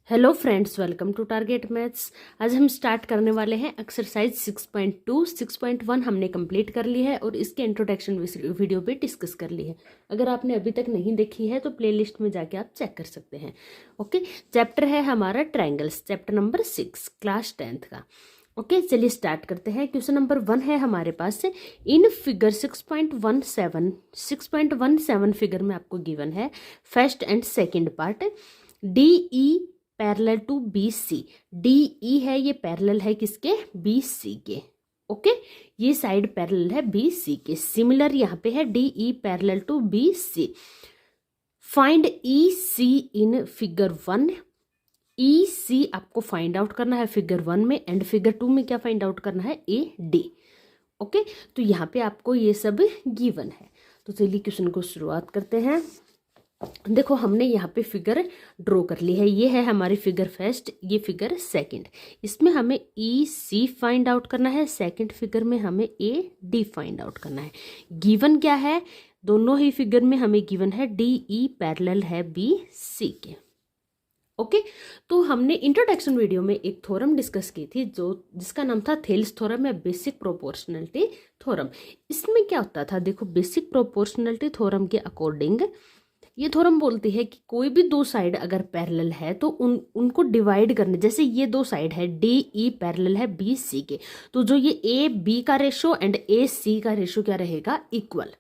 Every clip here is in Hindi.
Hello friends, welcome to Target Maths. आज हम स्टार्ट करने वाले हैं एक्सरसाइज 6.2। 6.1 हमने कंप्लीट कर ली है और इसके इंट्रोडक्शन वीडियो भी डिस्कस कर ली है। अगर आपने अभी तक नहीं देखी है तो प्लेलिस्ट में जाके आप चेक कर सकते हैं। ओके, चैप्टर है हमारा triangles, chapter number 6, class 10th का। ओके, चलिए स्टार्ट करते हैं। क्वेश्चन नंबर 1 है हमारे पास से, इन फिगर 6.17 फिगर में आपको गिवन है first and second part, D E parallel to B C. D E है, ये पैरेलल है किसके? बी सी के। ओके, ये साइड पैरेलल है बी सी के। सिमिलर यहाँ पे है D E parallel to B C. Find E C in figure 1। E C आपको फाइंड आउट करना है फिगर 1 में, एंड फिगर 2 में क्या फाइंड आउट करना है? A D. ओके, तो यहाँ पे आपको ये सब गिवन है। तो चलिए क्वेश्चन को शुरुआत करते हैं। देखो, हमने यहाँ पे फिगर ड्रॉ कर ली है। ये है हमारी फिगर फर्स्ट, ये फिगर सेकंड। इसमें हमें ई सी फाइंड आउट करना है, सेकंड फिगर में हमें ए डी फाइंड आउट करना है। गिवन क्या है? दोनों ही फिगर में हमें गिवन है डी ई पैरेलल है बी सी के। ओके, तो हमने इंट्रोडक्शन वीडियो में एक थ्योरम डिस्कस की थी जिसका नाम था थेल्स थ्योरम या बेसिक प्रोपोर्शनलिटी थ्योरम। इसमें क्या होता था? देखो, बेसिक प्रोपोर्शनलिटी थ्योरम के अकॉर्डिंग ये थ्योरम बोलती है कि कोई भी दो साइड अगर पैरेलल है तो उनको डिवाइड करने, जैसे ये दो साइड है डी ई पैरेलल है बी सी के, तो जो ये ए बी का रेशो एंड ए सी का रेशो क्या रहेगा? इक्वल।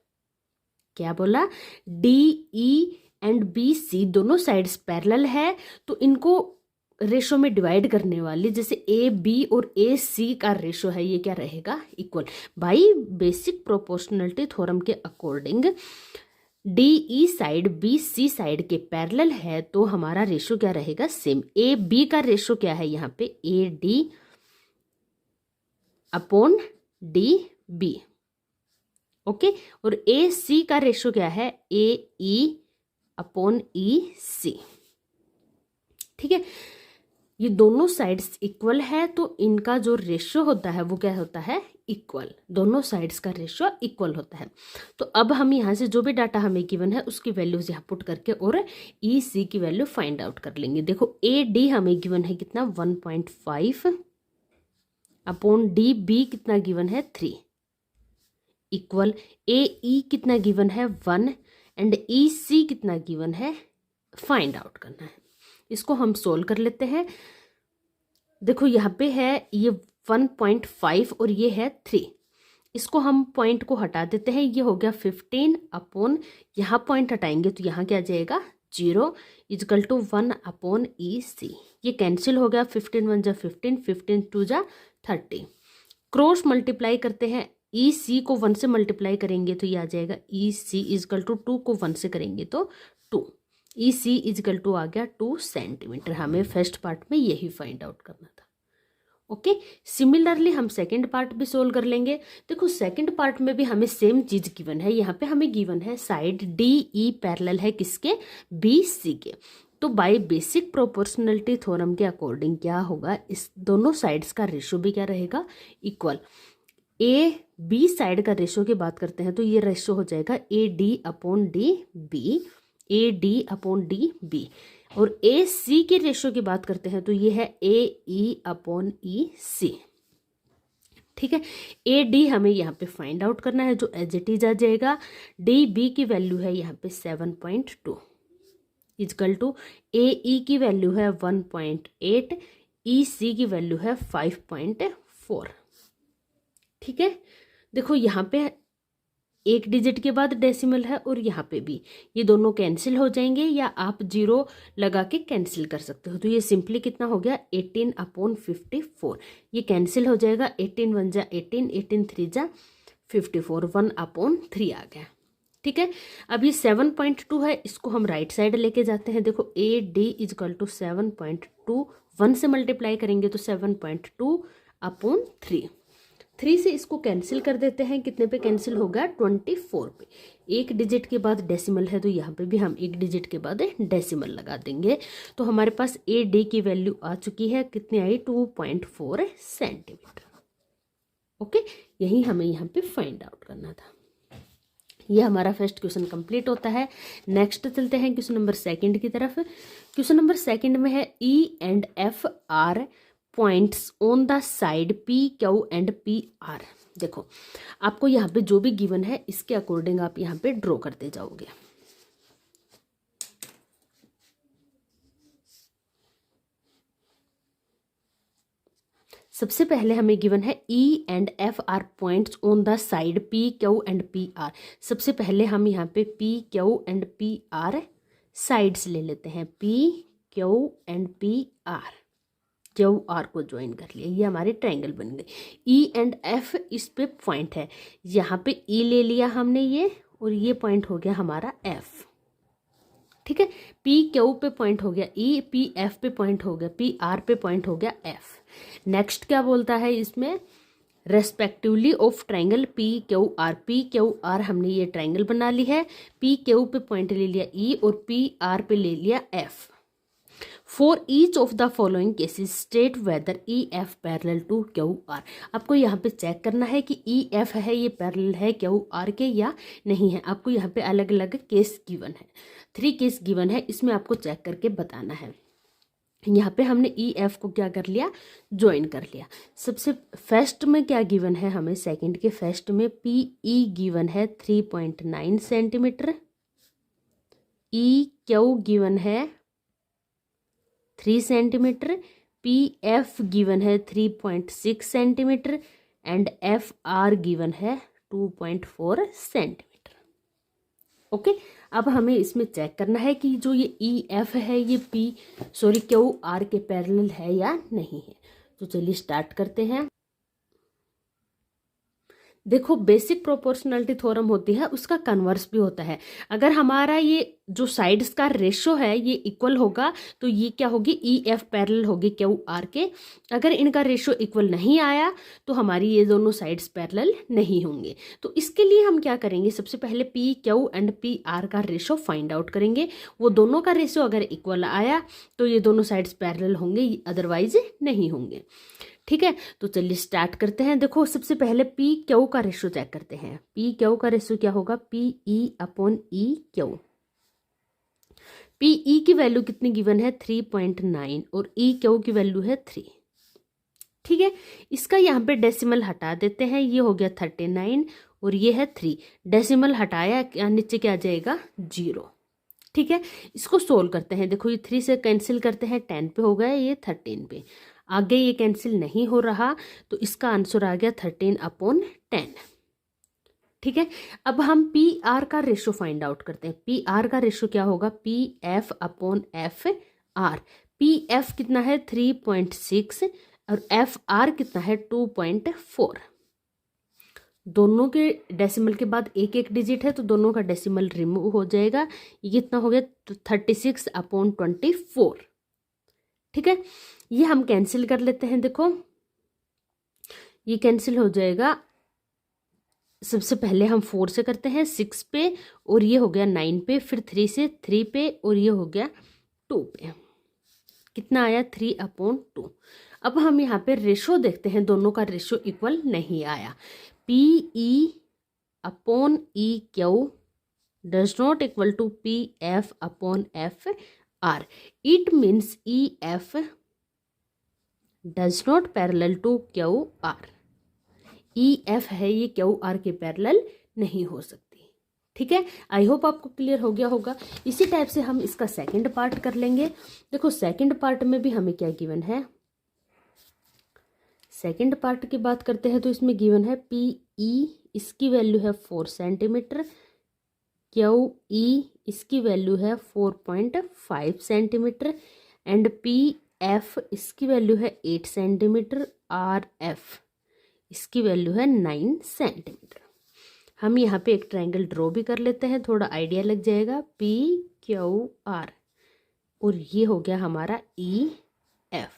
क्या बोला? D E and B C दोनों साइड्स पैरेलल है तो इनको रेशो में डिवाइड करने वाली, जैसे ए बी और ए सी का रेशो है, ये क्या रहेगा? Equal. By basic proportionality theorem के according D E side B C side के पैरेलल है तो हमारा रेशो क्या रहेगा? सेम। ए बी का रेशो क्या है यहाँ पे? A D upon D B. Okay, और ए सी का रेशो क्या है? A E upon E C. ठीक है, ये दोनों साइड्स इक्वल है तो इनका जो रेशो होता है वो क्या होता है? इक्वल। दोनों साइड्स का रेशो इक्वल होता है। तो अब हम यहाँ से जो भी डाटा हमें गिवन है उसकी वैल्यूज यहाँ पुट करके और ई सी की वैल्यू फाइंड आउट कर लेंगे। देखो, ए डी हमें गिवन है कितना? 1.5 अपॉन डी बी कितना गिवन है? 3 इक्वल। ए ई कितना गिवन है? 1 एंड ई सी कितना गिवन है? फाइंड आउट करना है। इसको हम सोल्व कर लेते हैं। देखो, यहाँ पे है ये 1.5 और ये है 3। इसको हम पॉइंट को हटा देते हैं, ये हो गया 15 अपॉन, यहाँ पॉइंट हटाएंगे तो यहाँ क्या आ जाएगा? 0 इजकल टू 1 अपॉन ई सी। ये कैंसिल हो गया, 15 1 जा 15, 15 2 जा 30। क्रॉस मल्टीप्लाई करते हैं, ई सी को 1 से मल्टीप्लाई करेंगे तो ये आ जाएगा ई सी इजकल टू 2 को 1 से करेंगे तो 2। ई सी इजकल टू आ गया 2 सेंटीमीटर। हमें फर्स्ट पार्ट में यही फाइंड आउट करना था। ओके, सिमिलरली हम सेकंड पार्ट भी सोल्व कर लेंगे। देखो, सेकंड पार्ट में भी हमें सेम चीज गिवन है। यहाँ पे हमें गिवन है साइड डी ई पैरेलल है किसके? बी सी के। तो बाय बेसिक प्रोपोर्शनलिटी थ्योरम के अकॉर्डिंग क्या होगा? इस दोनों साइड्स का रेशो भी क्या रहेगा? इक्वल। ए बी साइड का रेशो की बात करते हैं तो ये रेशो हो जाएगा A D upon D B, A D upon D B. और ए सी के रेशो की बात करते हैं तो ये है A E upon E C. ठीक है, ए डी हमें यहाँ पे फाइंड आउट करना है जो एज इट इज आ जाएगा। डी बी की वैल्यू है यहाँ पे 7.2 इजकल टू ए ई की वैल्यू है 1.8, ई सी की वैल्यू है 5.4। ठीक है, देखो यहाँ पे एक डिजिट के बाद डेसिमल है और यहाँ पे भी, ये दोनों कैंसिल हो जाएंगे या आप 0 लगा के कैंसिल कर सकते हो। तो ये सिंपली कितना हो गया? 18 अपॉन 54। ये कैंसिल हो जाएगा, 18 1 जा 18, 18 3 जा 54, 1 अपॉन 3 आ गया। ठीक है, अब ये 7.2 है, इसको हम राइट साइड लेके जाते हैं। देखो, ए डी इजकल टू 7.2, 1 से मल्टीप्लाई करेंगे तो 7.2 अपॉन 3 से इसको कैंसिल कर देते हैं। कितने पे कैंसिल होगा? 24 पे। एक डिजिट के बाद डेसिमल है तो यहाँ पे भी हम एक डिजिट के बाद डेसिमल लगा देंगे। तो हमारे पास ए डी की वैल्यू आ चुकी है, कितनी आई? 2.4 सेंटीमीटर। ओके, यही हमें यहाँ पे फाइंड आउट करना था। ये हमारा फर्स्ट क्वेश्चन कंप्लीट होता है। नेक्स्ट चलते हैं क्वेश्चन नंबर सेकंड की तरफ। क्वेश्चन नंबर सेकंड में है E and F are points on the side P Q and P R। देखो आपको यहाँ पे जो भी गिवन है इसके अकॉर्डिंग आप यहाँ पे ड्रॉ करते जाओगे। सबसे पहले हमें गिवन है E and F are points on the side P Q and P R। सबसे पहले हम यहाँ पे P Q and P R sides ले लेते हैं। P Q and P R, Q R को ज्वाइन कर लिया, ये हमारे ट्रायंगल बन गए। E एंड F इस पे पॉइंट है, यहाँ पे E ले लिया हमने ये, और ये पॉइंट हो गया हमारा F। ठीक है, P Q पे पॉइंट हो गया E, P F पे पॉइंट हो गया, P R पे पॉइंट हो गया F। नेक्स्ट क्या बोलता है इसमें, respectively of triangle P Q R। P Q R हमने ये ट्रायंगल बना ली है, P Q पे पॉइंट ले लिया E और P R पे ले लिया F। For each of the following cases state whether E F parallel to Q R। आपको यहाँ पे चेक करना है कि E F है ये पैरेलल है Q R के या नहीं है। आपको यहाँ पे अलग अलग केस गिवन है, 3 केस गिवन है, इसमें आपको चेक करके बताना है। यहाँ पे हमने E F को क्या कर लिया, ज्वाइन कर लिया। सबसे फर्स्ट में क्या गिवन है हमें, सेकंड के फर्स्ट में P E गिवन है 3.9 सेंटीमीटर, E Q गिवन है 3 सेंटीमीटर, P F गिवन है 3.6 centimetre and F R given है 2.4 सेंटीमीटर। ओके, अब हमें इसमें चेक करना है कि जो ये E F है ये Q R के पैरेलल है या नहीं है। तो चलिए स्टार्ट करते हैं। देखो बेसिक प्रोपोर्शनलिटी थ्योरम होती है, उसका कन्वर्स भी होता है। अगर हमारा ये जो साइड्स का रेशो है ये इक्वल होगा तो ये क्या होगी, E F पैरेलल होगी Q R के। अगर इनका रेशो इक्वल नहीं आया तो हमारी ये दोनों साइड्स पैरेलल नहीं होंगे। तो इसके लिए हम क्या करेंगे, सबसे पहले P Q and P R का रेशो फाइंड आउट करेंगे। वो दोनों का रेशो अगर इक्वल आया तो ये दोनों साइड्स पैरेलल होंगे, अदरवाइज नहीं होंगे। ठीक है, तो चलिए स्टार्ट करते हैं। देखो सबसे पहले P Q का रेशो चेक करते हैं। P Q का रेशो क्या होगा, P E upon E Q। P E की वैल्यू कितनी गिवन है, 3.9 और E Q की वैल्यू है 3। ठीक है, इसका यहाँ पे डेसिमल हटा देते हैं, ये हो गया 39 और ये है 3। डेसिमल हटाया, नीचे क्या आ जाएगा, 0। ठीक है, इसको सोल्व करते हैं। देखो ये 3 से कैंसिल करते हैं, 10 पे हो गया, ये 13 पे। आगे ये कैंसिल नहीं हो रहा तो इसका आंसर आ गया 13/10। ठीक है, अब हम पी आर का रेशो फाइंड आउट करते हैं। पी आर का रेशो क्या होगा, P F upon F are. P F कितना है 3.6 और एफ आर कितना है 2.4। दोनों के डेसिमल के बाद एक एक डिजिट है तो दोनों का डेसिमल रिमूव हो जाएगा। ये कितना हो गया 36/24। ठीक है, ये हम कैंसिल कर लेते हैं। देखो ये कैंसिल हो जाएगा। सबसे पहले हम 4 से करते हैं, 6 पे, और ये हो गया 9 पे, फिर 3 से 3 पे, और ये हो गया 2 पे। कितना आया 3/2। अब हम यहाँ पे रेशो देखते हैं, दोनों का रेशो इक्वल नहीं आया। P E upon E Q does not equal to P F upon F R. It means E F does not parallel to Q R. E F है ये क्यू आर के पैरेलल नहीं हो सकती। ठीक है, आई होप आपको क्लियर हो गया होगा। इसी टाइप से हम इसका सेकंड पार्ट कर लेंगे। देखो सेकंड पार्ट में भी हमें क्या गिवन है, सेकंड पार्ट की बात करते हैं तो इसमें गिवन है पी ई, इसकी वैल्यू है 4 सेंटीमीटर, क्यू ई इसकी वैल्यू है 4.5 सेंटीमीटर एंड पी एफ इसकी वैल्यू है 8 सेंटीमीटर, आर एफ इसकी वैल्यू है 9 सेंटीमीटर। हम यहाँ पे एक ट्रायंगल ड्रॉ भी कर लेते हैं, थोड़ा आइडिया लग जाएगा। पी क्यू आर और ये हो गया हमारा ई एफ।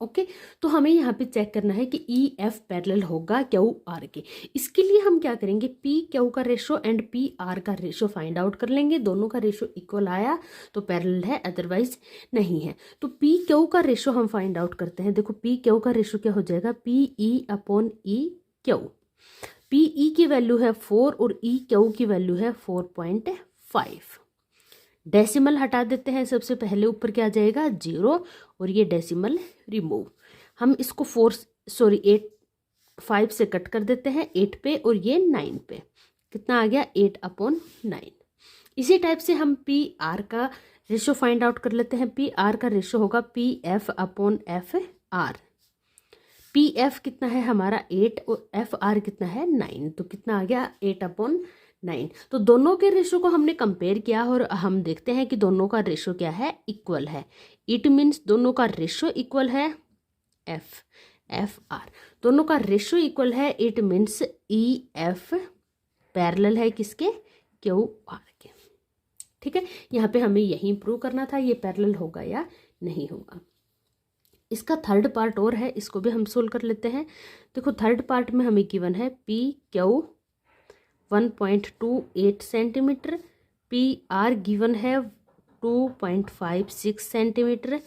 ओके, तो हमें यहाँ पे चेक करना है कि ई एफ पैरेलल होगा क्यू आर के। इसके लिए हम क्या करेंगे, पी क्यू का रेशो एंड पी आर का रेशो फाइंड आउट कर लेंगे। दोनों का रेशो इक्वल आया तो पैरेलल है, अदरवाइज नहीं है। तो पी क्यू का रेशो हम फाइंड आउट करते हैं। देखो पी क्यू का रेशो क्या हो जाएगा, P E upon E Q. P E की वैल्यू है 4 और ई क्यू की वैल्यू है 4.5। डेसिमल हटा देते हैं, सबसे पहले ऊपर क्या आ जाएगा 0 और ये डेसिमल रिमूव। हम इसको 5 से कट कर देते हैं 8 पे और ये 9 पे, कितना आ गया 8/9। इसी टाइप से हम पी आर का रेशो फाइंड आउट कर लेते हैं। पी आर का रेशो होगा P F upon F are. P F कितना है हमारा 8 और एफ आर कितना है 9, तो कितना आ गया 8/9। तो दोनों के रेशो को हमने कंपेयर किया और हम देखते हैं कि दोनों का रेशो क्या है, इक्वल है। इट मीन्स दोनों का रेशो इक्वल है, एफ आर दोनों का रेशो इक्वल है। It means E F parallel है किसके, क्यू आर के। ठीक है, यहाँ पे हमें यही प्रूव करना था ये पैरेलल होगा या नहीं होगा। इसका थर्ड पार्ट और है, इसको भी हम सोल्व कर लेते हैं। देखो थर्ड पार्ट में हमें गिवन है P Q 1.28 centimetre, P R given है 2.56 centimetre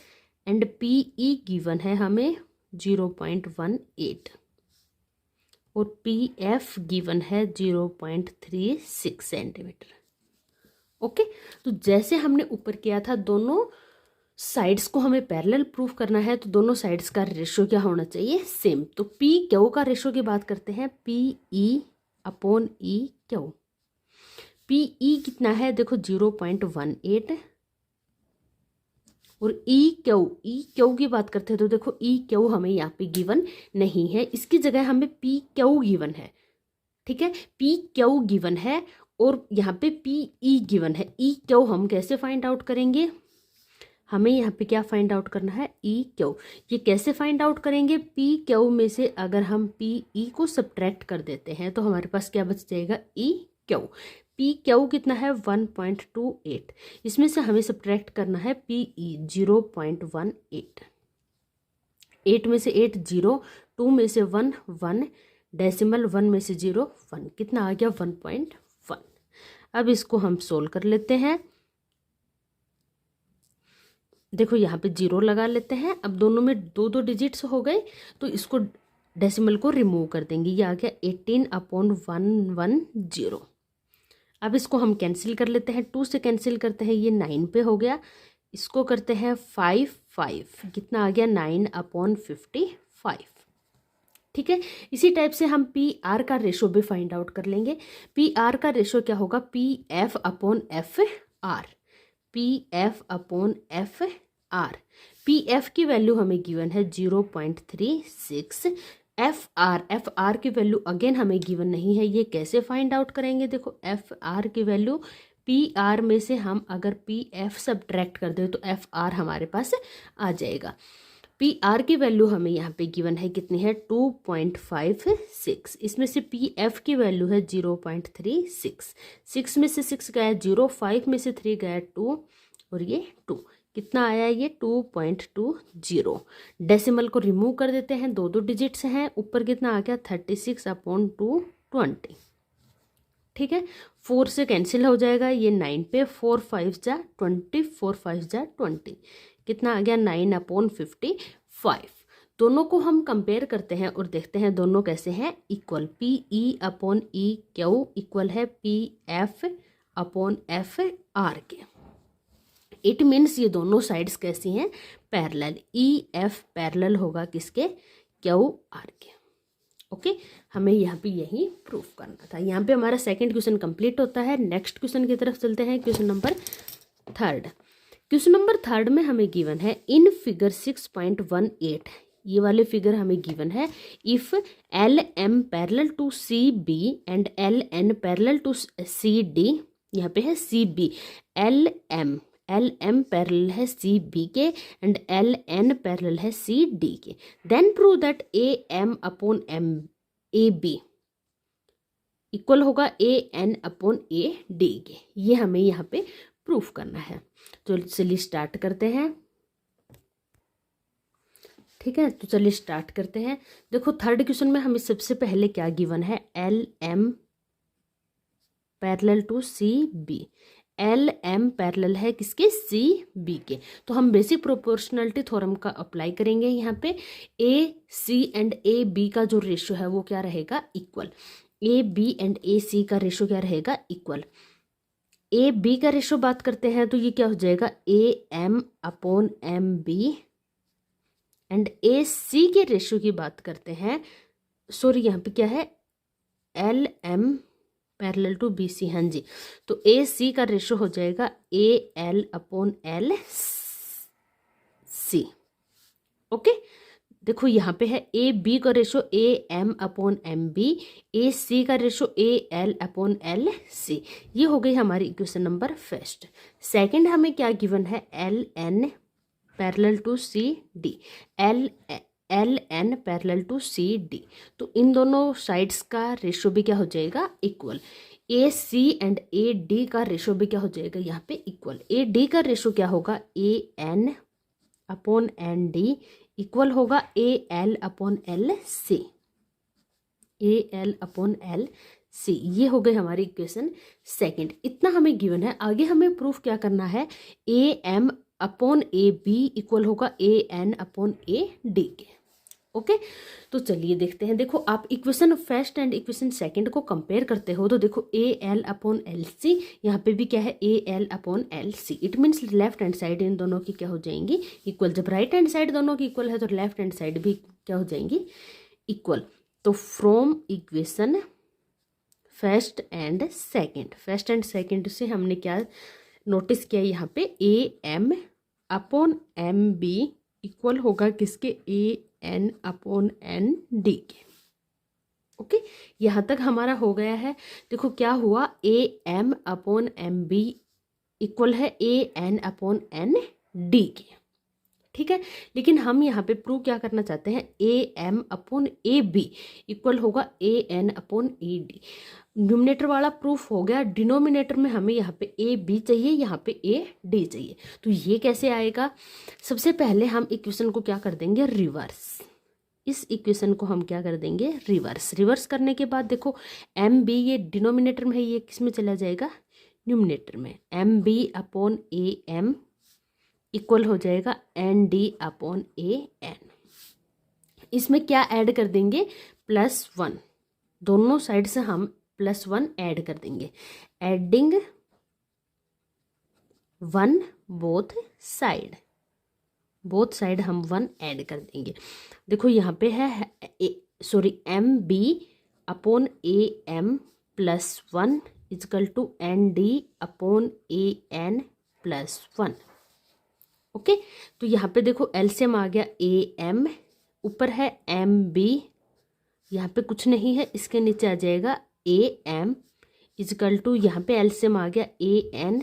and P E given है हमें 0.18 और पी एफ गिवन है 0.36 सेंटीमीटर। ओके, तो जैसे हमने ऊपर किया था, दोनों साइड्स को हमें पैरेलल प्रूफ करना है, तो दोनों साइड्स का रेशो क्या होना चाहिए, सेम। तो पी क्यू का रेशो की बात करते हैं, P E upon E Q. P E कितना है, देखो 0.18 और ई क्यू की बात करते हैं तो देखो ई क्यू हमें यहाँ पे गिवन नहीं है, इसकी जगह हमें पी क्यू गिवन है। ठीक है, पी क्यू गिवन है और यहाँ पे पी ई गिवन है। ई क्यू हम कैसे फाइंड आउट करेंगे, हमें यहाँ पे क्या फाइंड आउट करना है, ई क्यू। ये कैसे फाइंड आउट करेंगे, पी क्यू में से अगर हम पी ई को सब्ट्रैक्ट कर देते हैं तो हमारे पास क्या बच जाएगा, ई क्यू। पी क्यू कितना है 1.28, इसमें से हमें सब्ट्रैक्ट करना है पी ई 0.18। 8 में से 8 0, 2 में से 1 1, डेसिमल 1 में से 0 1, कितना आ गया 1.1। अब इसको हम सोल्व कर लेते हैं। देखो यहाँ पे 0 लगा लेते हैं। अब दोनों में 2 डिजिट्स हो गए तो इसको डेसिमल को रिमूव कर देंगे, ये आ गया 18/110। अब इसको हम कैंसिल कर लेते हैं, 2 से कैंसिल करते हैं, ये 9 पे हो गया। इसको करते हैं 5 कितना आ गया 9/55। ठीक है, इसी टाइप से हम पी आर का रेशो भी फाइंड आउट कर लेंगे। पी आर का रेशो क्या होगा, P F upon F are. P F upon F are, P F की वैल्यू हमें गिवन है 0.36। एफ आर की वैल्यू अगेन हमें गिवन नहीं है, ये कैसे फाइंड आउट करेंगे, देखो एफ आर की वैल्यू पी आर में से हम अगर पी एफ सब्ट्रैक्ट कर दें तो एफ आर हमारे पास आ जाएगा। पी आर की वैल्यू हमें यहाँ पे गिवन है कितनी है 2.56, इसमें से पी एफ की वैल्यू है 0.36। 6 में से 6 गया 0, 5 में से 3 गया 2 और ये 2, कितना आया ये 2.20। डेसिमल को रिमूव कर देते हैं, 2 डिजिट्स हैं, ऊपर कितना आ गया 36/220। ठीक है, 4 से कैंसिल हो जाएगा, ये 9 पे 4 5 जा 20, 4 5 जा 20, कितना आ गया 9/55। दोनों को हम कंपेयर करते हैं और देखते हैं दोनों कैसे हैं, equal. P E upon E Q equal है P F upon F R के। इट मीन्स ये दोनों साइड्स कैसी हैं, पैरेलल। ई एफ पैरेलल होगा किसके, क्यू आर के। ओके, हमें यहाँ पे यही प्रूफ करना था। यहाँ पे हमारा सेकंड क्वेश्चन कंप्लीट होता है। नेक्स्ट क्वेश्चन की तरफ चलते हैं, question number third. Question number third में हमें गिवन है इन फिगर 6.18, ये वाले फिगर हमें गिवन है, if L M parallel to C B and L N parallel to C D, यहाँ पे है C B, L M parallel है सी बी के एंड एल एन पैरेलल है सी डी के, then prove that A M upon M A B equal होगा A N upon A D के। ये हमें यहाँ पे प्रूफ करना है, तो चलिए स्टार्ट करते हैं। ठीक है, तो चलिए स्टार्ट करते हैं। देखो थर्ड क्वेश्चन में हमें सबसे पहले क्या गिवन है, L M parallel to C B. L M parallel है किसके, सी बी के, तो हम बेसिक प्रोपोर्शनलिटी थ्योरम का अप्लाई करेंगे। यहाँ पे ए सी एंड ए बी का जो रेशियो है वो क्या रहेगा, equal. A B and A C का रेशो क्या रहेगा, इक्वल। ए बी का रेशो बात करते हैं तो ये क्या हो जाएगा, A M upon M B. And A C के रेशो की बात करते हैं, सॉरी यहाँ पे क्या है, L M parallel to B C, हाँ जी। तो ए सी का रेशो हो जाएगा A L upon L C. Okay, देखो यहाँ पे है ए बी का ratio A M upon M B, A C का ratio A L upon L C. ये हो गई हमारी इक्वेशन नंबर फर्स्ट। सेकंड हमें क्या गिवन है, L N parallel to C D, L N parallel to C D. तो इन दोनों साइड्स का रेशो भी क्या हो जाएगा, equal. A C and A D का रेशो भी क्या हो जाएगा यहाँ पे, इक्वल। ए डी का रेशो क्या होगा, A N upon N D equal होगा A L upon L C, A L upon L C. ये हो गई हमारी इक्वेशन सेकंड। इतना हमें गिवन है। आगे हमें प्रूफ क्या करना है, A M upon A B equal होगा A N upon A D के। ओके, तो चलिए देखते हैं। देखो आप equation first and equation second को कंपेयर करते हो तो देखो A L upon L C, यहाँ पे भी क्या है, A L upon L C. It means left hand side इन दोनों की क्या हो जाएंगी, इक्वल। जब राइट हैंड साइड दोनों की इक्वल है तो लेफ्ट हैंड साइड भी क्या हो जाएंगी, इक्वल। तो from equation first and second से हमने क्या नोटिस किया, यहाँ पे A M upon M B equal होगा किसके, A N upon N D के। ओके, यहाँ तक हमारा हो गया है। देखो क्या हुआ, A M upon M B equal है A N upon N D के, ठीक है। लेकिन हम यहाँ पे प्रूव क्या करना चाहते हैं, A M upon A B equal होगा A N upon A D. Numerator वाला प्रूफ हो गया। डिनोमिनेटर में हमें यहाँ पे ए बी चाहिए, यहाँ पे ए डी चाहिए। तो ये कैसे आएगा, सबसे पहले हम इक्वेशन को क्या कर देंगे, रिवर्स। इस इक्वेशन को हम क्या कर देंगे, रिवर्स करने के बाद देखो एम बी ये डिनोमिनेटर में है, ये किस में चला जाएगा, न्यूमिनेटर में। M B upon A M equal हो जाएगा N D upon A N. इसमें क्या ऐड कर देंगे, +1। दोनों साइड से हम +1 ऐड कर देंगे। एडिंग 1 बोथ साइड हम 1 ऐड कर देंगे। देखो यहाँ पे है M B upon A M +1 equal to N D upon A N +1। Okay, तो यहाँ पे देखो एलसीएम आ गया, ए एम ऊपर है एम बी, यहाँ पे कुछ नहीं है, इसके नीचे आ जाएगा ए एम इजकल टू, यहाँ पे एलसीएम आ गया ए एन,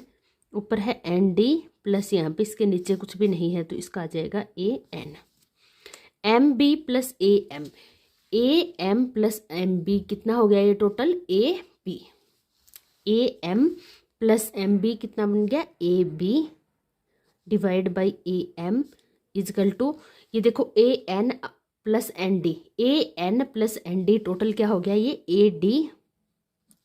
ऊपर है एन डी प्लस यहाँ पे इसके नीचे कुछ भी नहीं है तो इसका आ जाएगा A N. M B plus A M plus M B कितना हो गया, ये total A B. A M plus M B कितना बन गया, A B divide by A M equal to, ये देखो A N plus N D, A N plus N D total क्या हो गया, ये A D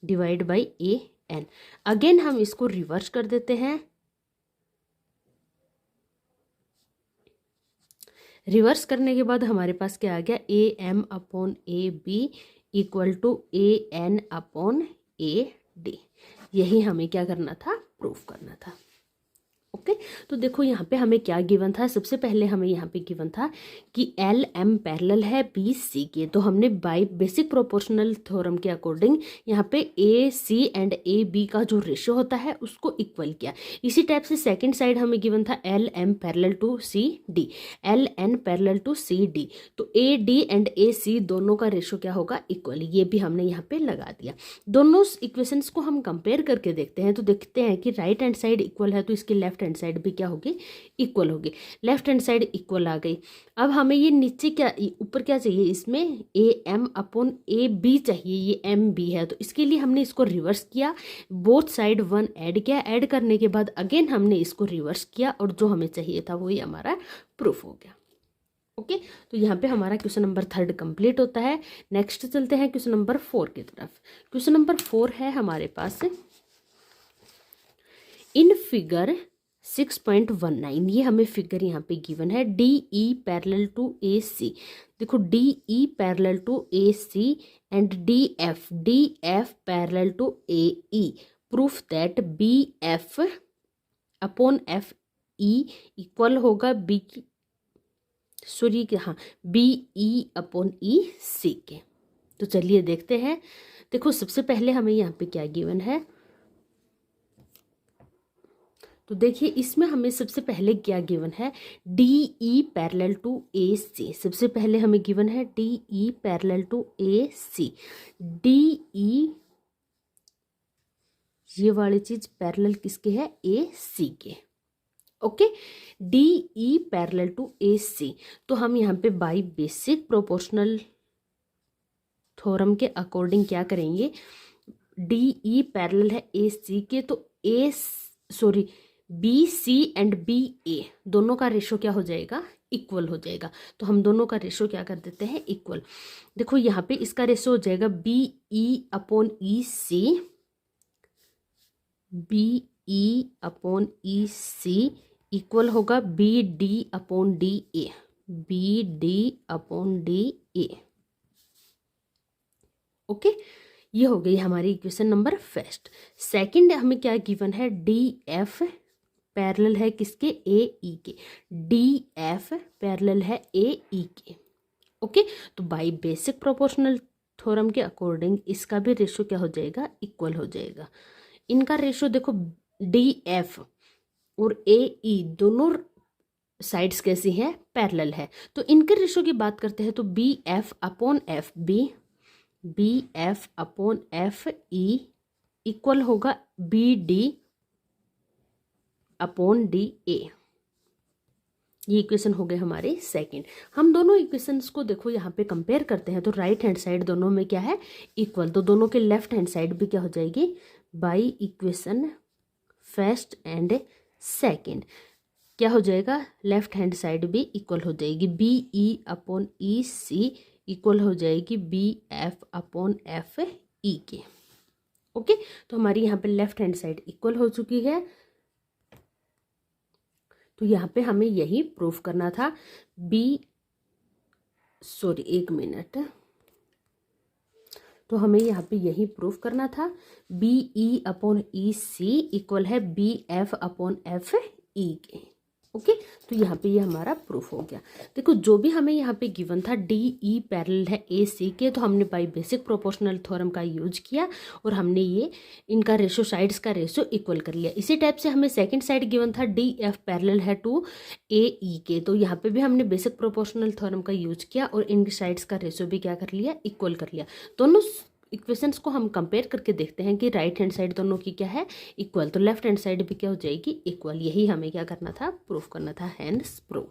divide by A N. Again हम इसको रिवर्स कर देते हैं। रिवर्स करने के बाद हमारे पास क्या आ गया, A M upon A B equal to A N upon A D. यही हमें क्या करना था, प्रूफ करना था। ओके, तो देखो यहाँ पे हमें क्या गिवन था, सबसे पहले हमें यहाँ पे गिवन था कि एल एम पैरेलल है बी सी के, तो हमने बाय बेसिक प्रोपोर्शनल थ्योरम के अकॉर्डिंग यहाँ पे ए सी एंड ए बी का जो रेशियो होता है उसको इक्वल किया। इसी टाइप से सेकंड साइड हमें गिवन था L M parallel to C D, L N parallel to C D, तो ए डी एंड ए सी दोनों का रेशियो क्या होगा, इक्वल। ये भी हमने यहाँ पे लगा दिया। दोनों इक्वेशंस को हम कंपेयर करके देखते हैं तो देखते हैं कि राइट हैंड साइड इक्वल है तो इसकी लेफ्ट हैंड साइड भी क्या होगी, इक्वल होगी। लेफ्ट हैंड साइड इक्वल आ गई। अब हमें ये नीचे क्या, ऊपर क्या चाहिए, इसमें A M upon A B चाहिए, ये एम बी है तो इसके लिए हमने इसको रिवर्स किया, बोथ साइड 1 ऐड किया। ऐड करने के बाद अगेन हमने इसको रिवर्स किया और जो हमें चाहिए था वही हमारा प्रूफ हो गया। ओके, तो यहाँ पे हमारा क्वेश्चन नंबर 3 कंप्लीट होता है। नेक्स्ट चलते हैं क्वेश्चन नंबर 4 की तरफ। क्वेश्चन नंबर 4 है हमारे पास, इन फिगर 6.19 ये हमें फिगर यहाँ पे गिवन है। D E parallel to A C, देखो D E parallel to A C and D F parallel to A E, proof that B F upon F E equal होगा बी की, सॉरी के, हाँ, बी ई अपॉन ई सी के। तो चलिए देखते हैं। देखो सबसे पहले हमें यहाँ पे क्या गिवन है, तो देखिए इसमें हमें सबसे पहले क्या गिवन है, D E parallel to A C. सबसे पहले हमें गिवन है D E parallel to A C. D E ये वाली चीज पैरेलल किसके है, ए सी के। Okay, D E parallel to A C. तो हम यहाँ पे बाई बेसिक प्रोपोर्शनल थ्योरम के अकॉर्डिंग क्या करेंगे, डी ई पैरेलल है ए सी के, तो A sorry B C and B A दोनों का रेशो क्या हो जाएगा, इक्वल हो जाएगा। तो हम दोनों का रेशो क्या कर देते हैं, इक्वल। देखो यहाँ पे इसका रेशो हो जाएगा B E upon E C, B E upon E C equal होगा B D upon D A, B D upon D A. Okay, ये हो गई हमारी इक्वेशन नंबर फर्स्ट। सेकंड हमें क्या गिवन है, डी एफ पैरेलल है किसके, ए ई के। डी एफ पैरेलल है ए ई के। ओके, तो बाय बेसिक प्रोपोर्शनल थ्योरम के अकॉर्डिंग इसका भी रेशो क्या हो जाएगा, इक्वल हो जाएगा। इनका रेशो देखो डी एफ और ए ई दोनों साइड्स कैसी हैं, पैरेलल है। तो इनके रेशो की बात करते हैं तो B F upon F B F upon F E equal होगा B D upon D A. ये इक्वेशन हो गए हमारे सेकंड। हम दोनों इक्वेशंस को देखो यहाँ पे कंपेयर करते हैं तो राइट हैंड साइड दोनों में क्या है, इक्वल। तो दोनों के लेफ्ट हैंड साइड भी क्या हो जाएगी, by equation first and second क्या हो जाएगा, लेफ्ट हैंड साइड भी इक्वल हो जाएगी। B E upon E C equal हो जाएगी B F upon F E के। ओके, तो हमारी यहाँ पे लेफ्ट हैंड साइड इक्वल हो चुकी है। तो यहाँ पे हमें यही प्रूफ करना था, एक मिनट, तो हमें यहाँ पे यही प्रूफ करना था B E upon E C equal है B F upon F E के। ओके, तो यहाँ पे ये हमारा प्रूफ हो गया। देखो जो भी हमें यहाँ पे गिवन था डी ई पैरेलल है ए सी के, तो हमने बाई बेसिक प्रोपोर्शनल थ्योरम का यूज किया और हमने ये इनका रेशो, साइड्स का रेशो इक्वल कर लिया। इसी टाइप से हमें सेकंड साइड गिवन था डी एफ पैरेलल है टू ए ई के, तो यहाँ पे भी हमने बेसिक प्रोपोर्शनल थ्योरम का यूज किया और इनकी साइड्स का रेशो भी क्या कर लिया, इक्वल कर लिया। दोनों इक्वेशंस को हम कंपेयर करके देखते हैं कि राइट हैंड साइड दोनों की क्या है, इक्वल। तो लेफ्ट हैंड साइड भी क्या हो जाएगी, इक्वल। यही हमें क्या करना था, प्रूफ करना था, हैंड्स प्रूफ।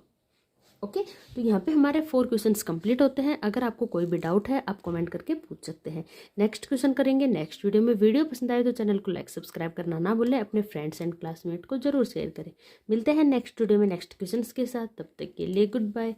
ओके, तो यहाँ पे हमारे 4 क्वेश्चंस कंप्लीट होते हैं। अगर आपको कोई भी डाउट है आप कमेंट करके पूछ सकते हैं। नेक्स्ट क्वेश्चन करेंगे नेक्स्ट वीडियो में। वीडियो पसंद आए तो चैनल को लाइक सब्सक्राइब करना ना भूलें। अपने फ्रेंड्स एंड क्लासमेट को जरूर शेयर करें। मिलते हैं नेक्स्ट वीडियो में नेक्स्ट क्वेश्चंस के साथ। तब तक के लिए गुड बाय।